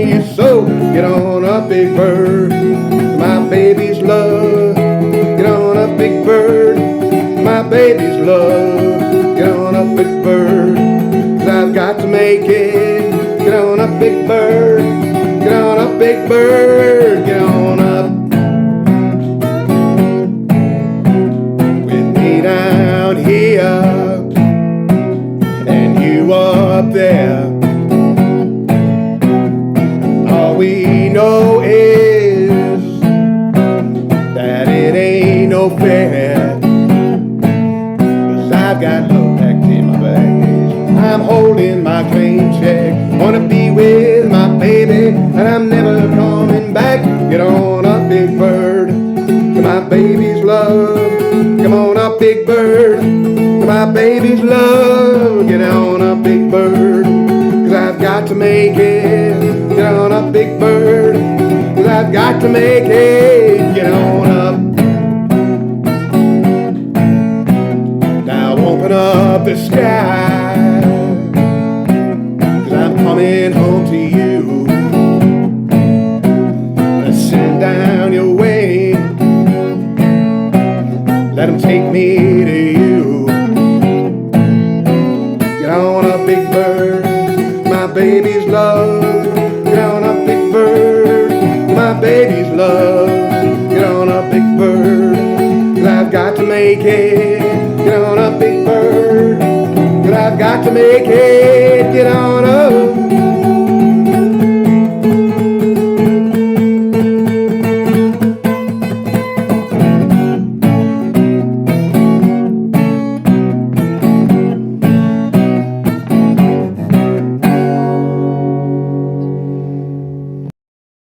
you so. Get on up, big bird, my baby's love. Get on up, big bird, my baby's love. Get on up, big bird, 'cause I've got to make it. Get on up, big bird, get on up, big bird, get on up. With me down here and you up there. All we know is that it ain't no fair, 'cause I've got love packed in my bags. I'm holding my train check, wanna be with my baby, and I'm never coming back. Get on up, big bird, to my baby's love. Come on up, big bird, to my baby's love. Get on up, big bird, 'cause I've got to make it. Get on up, big bird, 'cause I've got to make it. Get on up. Now open up the sky, 'cause I'm coming home to you. Send down your wing, let them take me to you. Get on up, big bird, my baby's love. Get on up, big bird, my baby's love. Get on up, big bird, 'cause I've got to make it. Get on up, big bird, 'cause I've got to make it. Get on up.